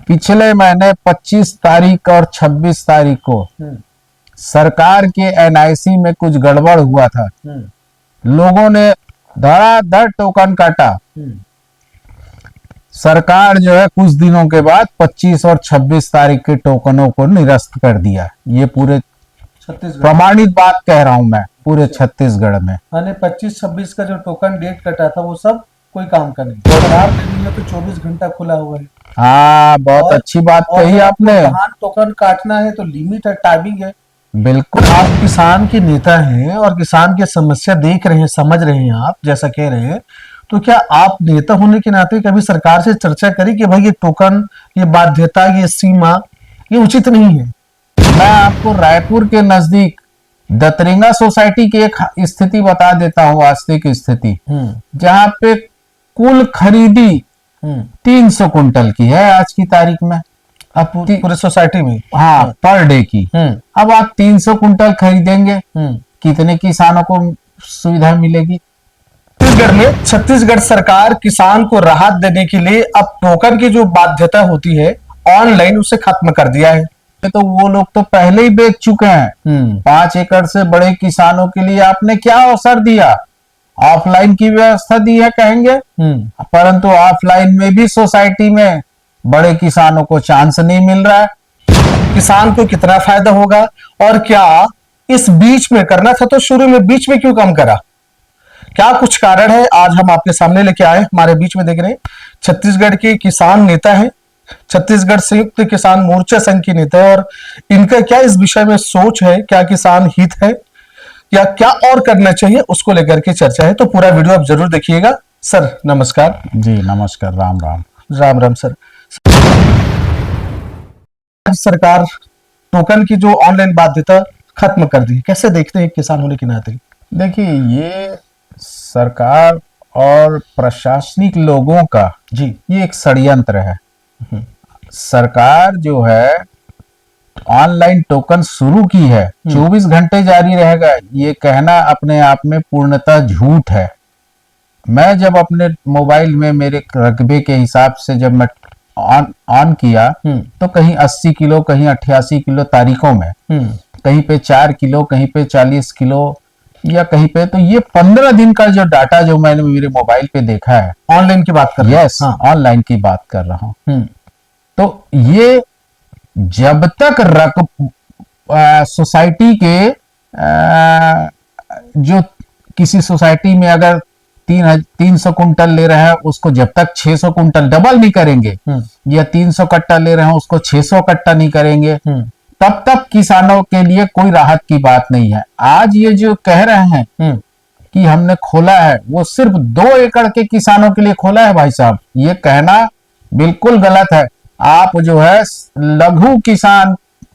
पिछले महीने 25 तारीख और 26 तारीख को सरकार के एनआईसी में कुछ गड़बड़ हुआ था। लोगों ने धड़ाधड़ टोकन काटा। सरकार जो है कुछ दिनों के बाद 25 और 26 तारीख के टोकनों को निरस्त कर दिया। ये पूरे छत्तीसगढ़ प्रमाणित बात कह रहा हूं मैं, पूरे छत्तीसगढ़ में। यानी 25-26 का जो टोकन डेट कटा था वो सब कोई काम का नहीं। सरकार में तो 24 घंटा खुला हुआ है। हाँ, बहुत अच्छी बात कही आपने। धान टोकन काटना है तो लिमिट है, टाइमिंग है। बिल्कुल। आप किसान के नेता हैं और किसान की समस्या देख रहे हैं, समझ रहे हैं, आप जैसा कह रहे हैं, तो क्या आप नेता होने के नाते कभी सरकार से चर्चा करी कि भाई ये टोकन, ये बाध्यता, ये सीमा, ये उचित नहीं है? मैं आपको रायपुर के नजदीक दतरिंगा सोसाइटी की एक स्थिति बता देता हूँ, वास्तविक स्थिति, जहाँ पे कुल खरीदी 300 कुंटल की है आज की तारीख में। अब पूरे सोसाइटी में, हाँ, पर डे की। अब आप 300 कुंटल खरीदेंगे, कितने किसानों को सुविधा मिलेगी? छत्तीसगढ़ सरकार किसान को राहत देने के लिए अब टोकन की जो बाध्यता होती है ऑनलाइन, उसे खत्म कर दिया है। तो वो लोग तो पहले ही बेच चुके हैं। 5 एकड़ से बड़े किसानों के लिए आपने क्या अवसर दिया? ऑफलाइन की व्यवस्था दी है कहेंगे, परंतु ऑफलाइन में भी सोसाइटी में बड़े किसानों को चांस नहीं मिल रहा है। किसान को कितना फायदा होगा और क्या इस बीच में करना था तो शुरू में बीच में क्यों कम करा? क्या कुछ कारण है? आज हम आपके सामने लेके आए। हमारे बीच में देख रहे हैं छत्तीसगढ़ के किसान नेता है, छत्तीसगढ़ संयुक्त किसान मोर्चा संघ के नेता है, और इनका क्या इस विषय में सोच है, क्या किसान हित है या क्या और करना चाहिए, उसको लेकर के चर्चा है। तो पूरा वीडियो आप जरूर देखिएगा। सर नमस्कार। जी नमस्कार, राम राम। राम राम सर। सरकार टोकन की जो ऑनलाइन बाध्यता खत्म कर दी, कैसे देखते हैं किसान होने के नाते? देखिए, ये सरकार और प्रशासनिक लोगों का जी ये एक षड्यंत्र है। सरकार जो है ऑनलाइन टोकन शुरू की है, 24 घंटे जारी रहेगा, ये कहना अपने आप में पूर्णतः झूठ है। मैं जब अपने मोबाइल में मेरे रकबे के हिसाब से जब मैं ऑन किया तो कहीं 80 किलो, कहीं 88 किलो तारीखों में, कहीं पे 4 किलो, कहीं पे 40 किलो या कहीं पे, तो ये 15 दिन का जो डाटा जो मैंने मेरे मोबाइल पे देखा है, ऑनलाइन की बात कर रहे हैं। यस, ऑनलाइन की बात कर रहा हूं। तो ये जब तक सोसाइटी के जो किसी सोसाइटी में अगर 300 कुंटल ले रहे हैं, उसको जब तक 600 कुंटल डबल नहीं करेंगे, या 300 कट्टा ले रहे हैं उसको 600 कट्टा नहीं करेंगे, तब तक किसानों के लिए कोई राहत की बात नहीं है। आज ये जो कह रहे हैं कि हमने खोला है, वो सिर्फ 2 एकड़ के किसानों के लिए खोला है। भाई साहब, ये कहना बिल्कुल गलत है। आप जो है लघु किसान,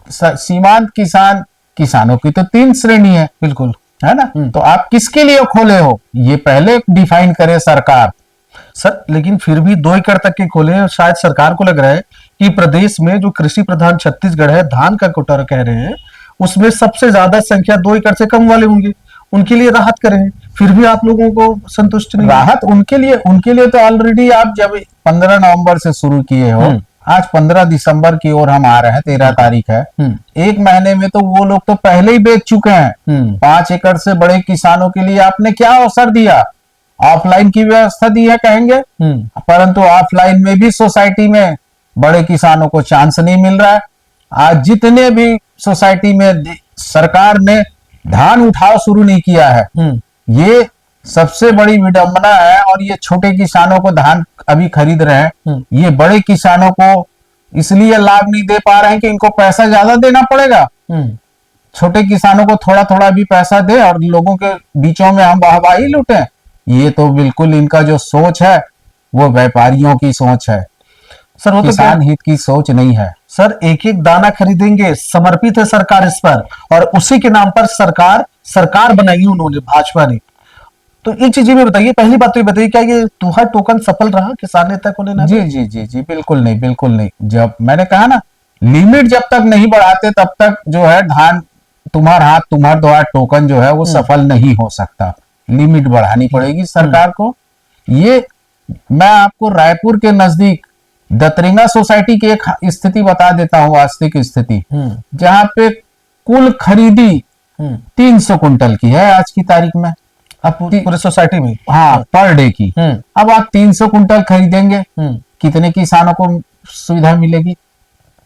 सीमांत किसान, किसानों की तो 3 श्रेणी है, बिल्कुल, है ना? तो आप किसके लिए खोले हो, ये पहले डिफाइन करे सरकार। सर लेकिन फिर भी 2 एकड़ तक के खोले हैं। शायद सरकार को लग रहा है कि प्रदेश में जो कृषि प्रधान छत्तीसगढ़ है, धान का कोटारा कह रहे हैं, उसमें सबसे ज्यादा संख्या 2 एकड़ से कम वाले होंगे, उनके लिए राहत करें। फिर भी आप लोगों को संतुष्ट नहीं? राहत उनके लिए तो ऑलरेडी आप जब 15 नवंबर से शुरू किए हो, आज 15 दिसंबर की ओर हम आ रहे हैं, 13 तारीख है। 1 महीने में तो वो लोग तो पहले ही बेच चुके हैं। 5 एकड़ से बड़े किसानों के लिए आपने क्या अवसर दिया? ऑफलाइन की व्यवस्था दी है कहेंगे, परंतु ऑफलाइन में भी सोसाइटी में बड़े किसानों को चांस नहीं मिल रहा है। आज जितने भी सोसाइटी में सरकार ने धान उठाव शुरू नहीं किया है, ये सबसे बड़ी विडंबना है। और ये छोटे किसानों को धान अभी खरीद रहे हैं, ये बड़े किसानों को इसलिए लाभ नहीं दे पा रहे हैं कि इनको पैसा ज्यादा देना पड़ेगा। छोटे किसानों को थोड़ा थोड़ा भी पैसा दे और लोगों के बीचों में हम वाहवाही लूटें, ये तो बिल्कुल इनका जो सोच है वो व्यापारियों की सोच है, सर वो किसान हित की सोच नहीं है। सर एक एक दाना खरीदेंगे, समर्पित है सरकार इस पर, और उसी के नाम पर सरकार बनाई उन्होंने, भाजपा ने। तो इन चीजें में बताइए, पहली बात तो ये बताइए, क्या ये तुहार टोकन सफल रहा किसान नेता को लेना? जी जी जी जी, बिल्कुल नहीं, बिल्कुल नहीं। जब मैंने कहा ना, लिमिट जब तक नहीं बढ़ाते तब तक जो है धान तुम्हार हाथ तुम्हार द्वार टोकन जो है वो सफल नहीं हो सकता। लिमिट बढ़ानी पड़ेगी सरकार को। ये मैं आपको रायपुर के नजदीक दतरिंगा सोसाइटी की एक स्थिति बता देता हूँ, वास्तविक स्थिति, जहाँ पे कुल खरीदी 300 कुंटल की है आज की तारीख में। अब पूरे सोसाइटी में, हाँ, पर डे की। अब आप 300 कुंटल खरीदेंगे, कितने किसानों को सुविधा मिलेगी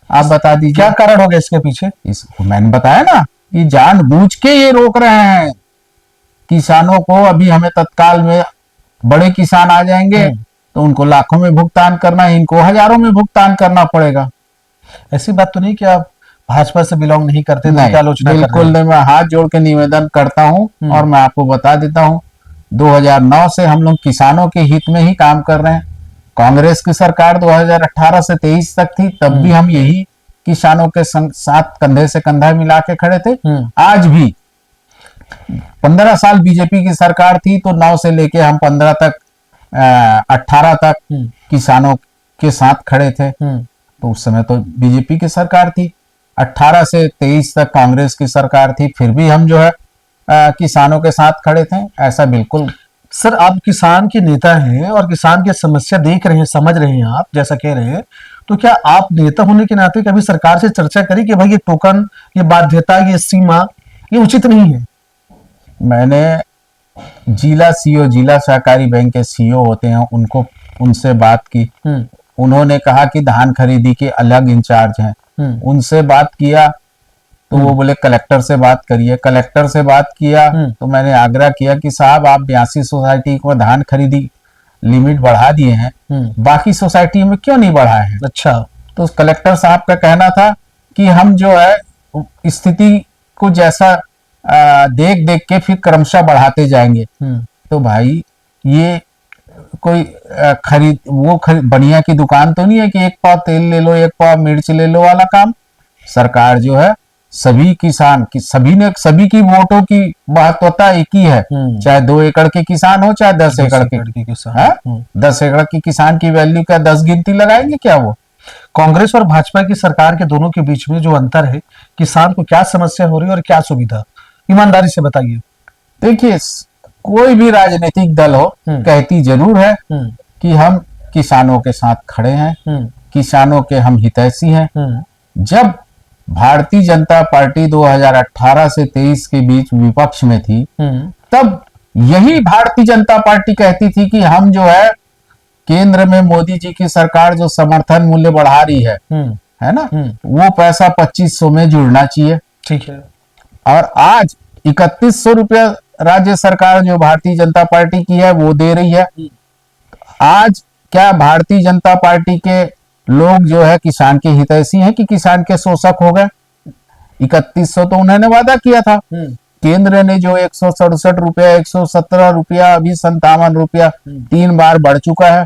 आप बता दीजिए। क्या कारण होगा इसके पीछे? इसको मैंने बताया ना कि जानबूझ के ये रोक रहे हैं किसानों को। अभी हमें तत्काल में बड़े किसान आ जाएंगे तो उनको लाखों में भुगतान करना है, इनको हजारों में भुगतान करना पड़ेगा। ऐसी बात तो नहीं कि आप भाजपा से बिलोंग नहीं करते? नहीं, क्या आलोचना कर रहे हैं? बिल्कुल नहीं, मैं हाथ जोड़ के निवेदन करता हूं और मैं आपको बता देता हूं 2009 से हम लोग किसानों के हित में ही काम कर रहे हैं। कांग्रेस की सरकार 2018 से 23 तक थी, तब भी हम यही किसानों के साथ कंधे से कंधा मिला के खड़े थे। आज भी 15 साल बीजेपी की सरकार थी तो 9 से लेके हम 15 तक 18 तक किसानों के साथ खड़े थे। तो उस समय तो बीजेपी की सरकार थी, 18 से 23 तक कांग्रेस की सरकार थी, फिर भी हम जो है किसानों के साथ खड़े थे। ऐसा बिल्कुल। सर, आप किसान के नेता हैं और किसान की समस्या देख रहे हैं, समझ रहे हैं, आप जैसा कह रहे हैं, तो क्या आप नेता होने के नाते कभी सरकार से चर्चा करी कि भाई ये टोकन, ये बाध्यता, ये सीमा, ये उचित नहीं है? मैंने जिला सीओ, जिला सहकारी बैंक के सीओ होते हैं, उनसे बात की। उन्होंने कहा कि धान खरीदी के अलग इंचार्ज हैं। उनसे बात किया तो वो बोले कलेक्टर से बात करिए। कलेक्टर से बात किया तो मैंने आग्रह किया कि साहब आप 82 सोसाइटी को धान खरीदी लिमिट बढ़ा दिए हैं, बाकी सोसाइटी में क्यों नहीं बढ़ाए हैं? अच्छा। तो कलेक्टर साहब का कहना था कि हम जो है स्थिति को जैसा देख देख के फिर क्रमशः बढ़ाते जाएंगे। तो भाई ये कोई बनिया की दुकान तो नहीं है कि एक पाव तेल ले लो, एक पाव मिर्च ले लो वाला काम। सरकार जो है सभी किसान की, सभी की वोटों की महत्वता एक ही है, चाहे 2 एकड़ के किसान हो चाहे 10 एकड़ के किसान। 10 एकड़ के किसान की वैल्यू क्या 10 गिनती लगाएंगे क्या वो? कांग्रेस और भाजपा की सरकार के दोनों के बीच में जो अंतर है, किसान को क्या समस्या हो रही है और क्या सुविधा, ईमानदारी से बताइए। देखिए, कोई भी राजनीतिक दल हो कहती जरूर है कि हम किसानों के साथ खड़े हैं, किसानों के हम हितैषी हैं। जब भारतीय जनता पार्टी 2018 से 23 के बीच विपक्ष में थी, तब यही भारतीय जनता पार्टी कहती थी कि हम जो है केंद्र में मोदी जी की सरकार जो समर्थन मूल्य बढ़ा रही है ना, वो पैसा 2500 में जुड़ना चाहिए। ठीक है। और आज 3100 रुपया राज्य सरकार जो भारतीय जनता पार्टी की है वो दे रही है। आज क्या भारतीय जनता पार्टी के लोग जो है किसान के हितैषी हैं कि किसान के शोषक हो गए? 3100 तो उन्होंने वादा किया था। केंद्र ने जो 167 रुपया, 117 रुपया, अभी 57 रुपया 3 बार बढ़ चुका है।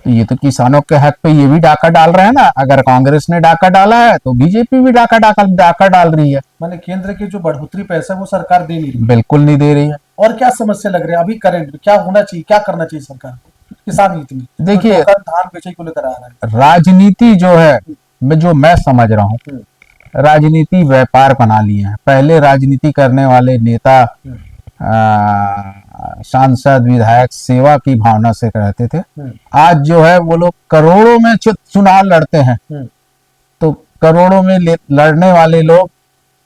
तो ये तो किसानों के हक पे ये भी डाका डाल रहे हैं ना। अगर कांग्रेस ने डाका डाला है तो बीजेपी भी डाका डाल रही है। माने केंद्र की जो बढ़ोतरी पैसा वो सरकार दे नहीं रही? बिल्कुल नहीं दे रही है। और क्या समस्या लग रही है अभी करंट में? क्या होना चाहिए, क्या करना चाहिए सरकार किसान हित में? देखिए, धान बेचे को लेकर आ रहा है राजनीति जो है, मैं समझ रहा हूँ, राजनीति व्यापार बना लिए हैं। पहले राजनीति करने वाले नेता सांसद विधायक सेवा की भावना से रहते थे। आज जो है वो लोग करोड़ों में चुनाव लड़ते हैं। तो करोड़ों में लड़ने वाले लोग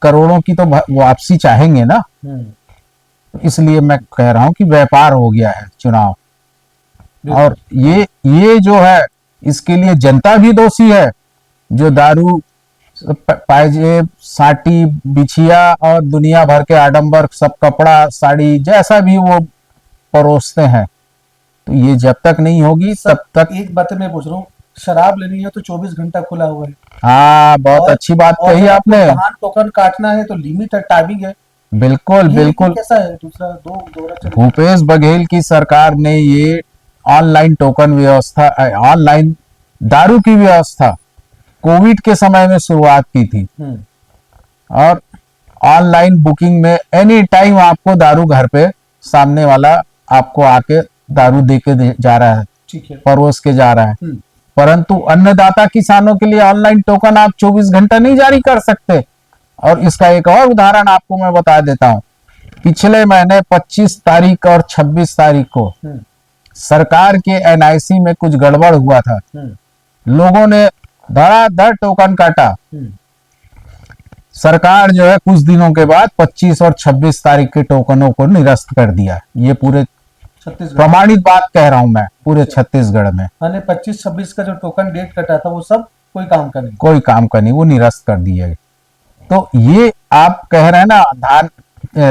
करोड़ों की तो वापसी चाहेंगे ना। इसलिए मैं कह रहा हूं कि व्यापार हो गया है चुनाव। और ये जो है इसके लिए जनता भी दोषी है, जो दारू, पायजेब, साटी, बिछिया और दुनिया भर के आडंबर, सब कपड़ा, साड़ी, जैसा भी वो परोसते हैं। तो ये जब तक नहीं होगी तब तक। एक बात मैं पूछ रहा हूँ, शराब लेनी है तो 24 घंटा खुला हुआ है। हाँ, बहुत अच्छी बात कही आपने। धान टोकन काटना है तो लिमिट है, टाइमिंग है। बिल्कुल बिल्कुल। कैसा है? दूसरा भूपेश बघेल की सरकार ने ये ऑनलाइन टोकन व्यवस्था, ऑनलाइन दारू की व्यवस्था कोविड के समय में शुरुआत की थी। और ऑनलाइन बुकिंग में एनी टाइम आपको दारू घर पे सामने वाला आपको आके दारू दे के जा रहा है, ठीक है, परोस के जा रहा है। परंतु अन्नदाता किसानों के लिए ऑनलाइन टोकन आप 24 घंटा नहीं जारी कर सकते। और इसका एक और उदाहरण आपको मैं बता देता हूं। पिछले महीने 25 तारीख और 26 तारीख को सरकार के एनआईसी में कुछ गड़बड़ हुआ था। लोगों ने धड़ाधड़ टोकन काटा। सरकार जो है कुछ दिनों के बाद 25 और 26 तारीख के टोकनों को निरस्त कर दिया। ये पूरे छत्तीसगढ़ प्रमाणित बात कह रहा हूं मैं, पूरे छत्तीसगढ़ में मैंने 25-26 का जो टोकन डेट कटा था वो सब कोई काम का नहीं। कोई काम का नहीं, वो निरस्त कर दिए। तो ये आप कह रहे हैं ना धान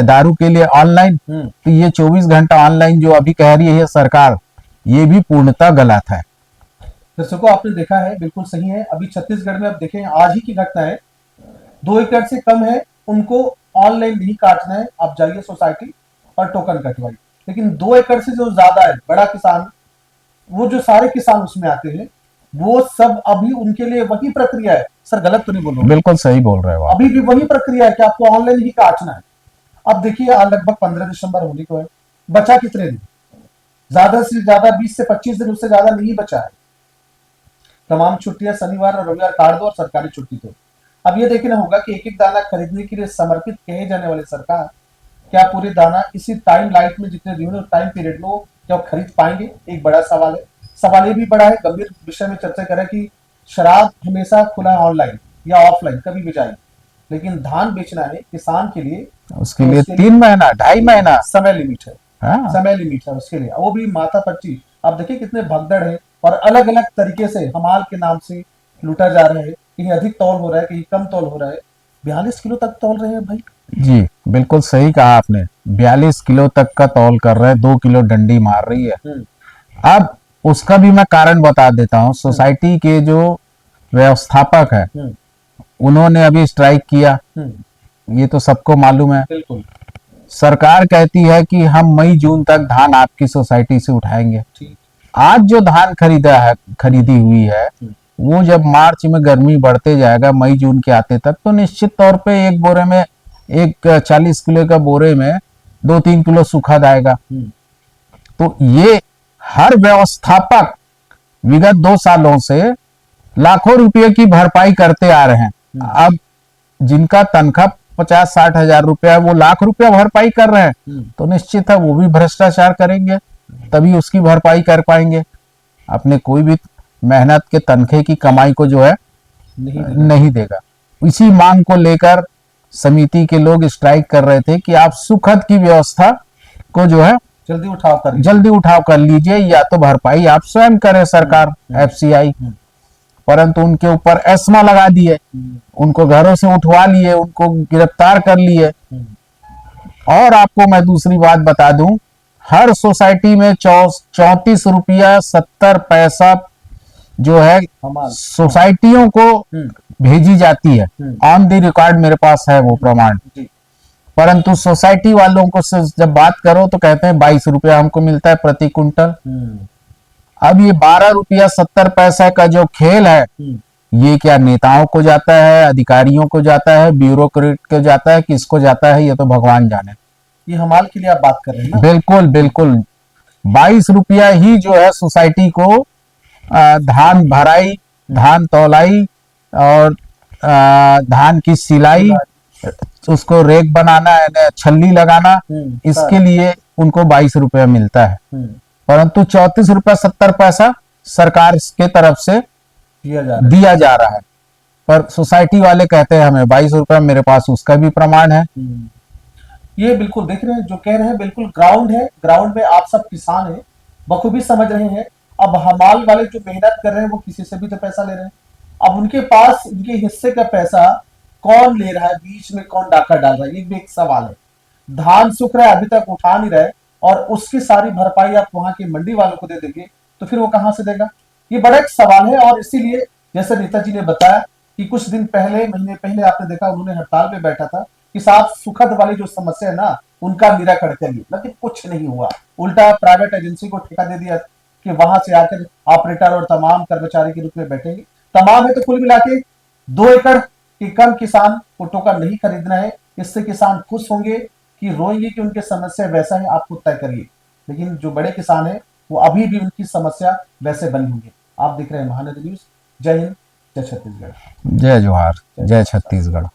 दारू के लिए ऑनलाइन, तो ये 24 घंटा ऑनलाइन जो अभी कह रही है सरकार, ये भी पूर्णतः गलत है। दर्शकों आपने देखा है, बिल्कुल सही है। अभी छत्तीसगढ़ में अब देखें, आज ही की घटना है, 2 एकड़ से कम है उनको ऑनलाइन नहीं काटना है, आप जाइए सोसाइटी और टोकन कटवाइए। लेकिन 2 एकड़ से जो ज्यादा है, बड़ा किसान, वो जो सारे किसान उसमें आते हैं, वो सब अभी उनके लिए वही प्रक्रिया है। सर गलत तो नहीं बोल रहा हूं? बिल्कुल सही बोल रहे हो आप। अभी भी वही प्रक्रिया है कि आपको ऑनलाइन ही काटना है। अब देखिए आज लगभग 15 दिसंबर होने को है, बचा कितने दिन? ज्यादा से ज्यादा 20 से 25 दिन, उससे ज्यादा नहीं बचा है। तमाम छुट्टियां शनिवार और रविवार काट दो और सरकारी छुट्टी दो। अब ये देखना होगा कि एक एक दाना खरीदने के लिए समर्पित कहे जाने वाले सरकार क्या पूरे दाना इसी टाइम लाइट में, जितने दिन टाइम पीरियड में वो क्या खरीद पाएंगे? एक बड़ा सवाल है। सवाल ये भी बड़ा है, गंभीर विषय में चर्चा करें कि शराब हमेशा खुला है ऑनलाइन या ऑफलाइन, कभी भी जाइए, लेकिन धान बेचना है किसान के लिए, उसके लिए 3 महीना 2.5 महीना समय लिमिट है। हाँ। समय लिमिट है उसके लिए, वो भी माथा पच्ची। आप देखिए कितने भगदड़ है और अलग अलग तरीके से हमाल के नाम से लूटा जा रहा है। कहीं अधिक तौल हो रहा है, कहीं कम तौल हो रहा है। 42 किलो तक तौल रहे हैं भाई। जी बिल्कुल सही कहा आपने, 42 किलो तक का तौल कर रहे हैं, 2 किलो डंडी मार रही है। अब उसका भी मैं कारण बता देता हूँ। सोसाइटी के जो व्यवस्थापक है उन्होंने अभी स्ट्राइक किया, ये तो सबको मालूम है। बिल्कुल। सरकार कहती है कि हम मई जून तक धान आपकी सोसाइटी से उठाएंगे। आज जो धान खरीदी हुई है, वो जब मार्च में गर्मी बढ़ते जाएगा, मई जून के आते तक, तो निश्चित तौर पे एक बोरे में, एक 40 किलो का बोरे में 2-3 किलो सूखा जाएगा। तो ये हर व्यवस्थापक विगत 2 सालों से लाखों रुपए की भरपाई करते आ रहे हैं। अब जिनका तनख्वाह 50-60 हजार रुपया, वो लाख रुपया भरपाई कर रहे हैं, तो निश्चित है वो भी भ्रष्टाचार करेंगे, तभी उसकी भरपाई कर पाएंगे। अपने कोई भी मेहनत के तनखे की कमाई को जो है नहीं देगा। इसी मांग को लेकर समिति के लोग स्ट्राइक कर रहे थे कि आप सुखद की व्यवस्था को जो है जल्दी उठाव कर लीजिए, या तो भरपाई आप स्वयं करें सरकार, एफसीआई। परंतु उनके ऊपर एस्मा लगा दिए, उनको घरों से उठवा लिए, उनको गिरफ्तार कर लिए। और आपको मैं दूसरी बात बता दूं, हर सोसाइटी में 34 रुपया 70 पैसा जो है सोसाइटियों को भेजी जाती है। ऑन द रिकॉर्ड मेरे पास है वो प्रमाण। परंतु सोसाइटी वालों को जब बात करो तो कहते हैं 22 रुपया हमको मिलता है प्रति कुंटल। अब ये 12 रुपया 70 पैसा का जो खेल है, ये क्या नेताओं को जाता है, अधिकारियों को जाता है, ब्यूरोक्रेट को जाता है, किसको जाता है, ये तो भगवान जाने। ये हमाल के लिए आप बात कर रहे हैं ना? बिल्कुल बिल्कुल। 22 रुपया ही जो है सोसाइटी को धान भराई, धान तौलाई और धान की सिलाई, उसको रेक बनाना, छल्ली लगाना, इसके लिए उनको 22 रुपया मिलता है। परंतु 34 रुपया 70 पैसा सरकार के तरफ से दिया जा रहा है। पर सोसाइटी वाले कहते हैं हमें 22 रुपया, मेरे पास उसका भी प्रमाण है। ये बिल्कुल देख रहे हैं, जो कह रहे हैं बिल्कुल ग्राउंड है। ग्राउंड में आप सब किसान हैं, बखूबी समझ रहे हैं। अब हमाल वाले जो मेहनत कर रहे हैं वो किसी से भी तो पैसा ले रहे हैं। अब उनके पास उनके हिस्से का पैसा कौन ले रहा है, बीच में कौन डाका डाल रहा है, ये भी एक सवाल है। धान सूख रहा है, अभी तक उठा नहीं रहे, और उसकी सारी भरपाई आप वहां के मंडी वालों को दे देंगे, तो फिर वो कहां से देगा? ये बड़ा एक सवाल है। और इसीलिए जैसे नेताजी ने बताया कि कुछ दिन पहले, महीने पहले आपने देखा उन्होंने हड़ताल पे बैठा था कि साहब सुखद वाली जो समस्या है ना, उनका निराकरण करिए। लेकिन कुछ नहीं हुआ, उल्टा प्राइवेट एजेंसी को ठेका दे दिया कि वहां से आकर ऑपरेटर और तमाम कर्मचारी के रूप में बैठेंगे। तमाम है तो कुल मिला के 2 एकड़ के कम किसान को टोकन नहीं खरीदना है। इससे किसान खुश होंगे कि रोएंगे कि उनकी समस्या वैसा है, आप खुद तय करिए। लेकिन जो बड़े किसान है वो अभी भी उनकी समस्या वैसे बनी होंगी। आप देख रहे हैं महानदी न्यूज। जय हिंद, जय छत्तीसगढ़। जय जोहार, जय छत्तीसगढ़।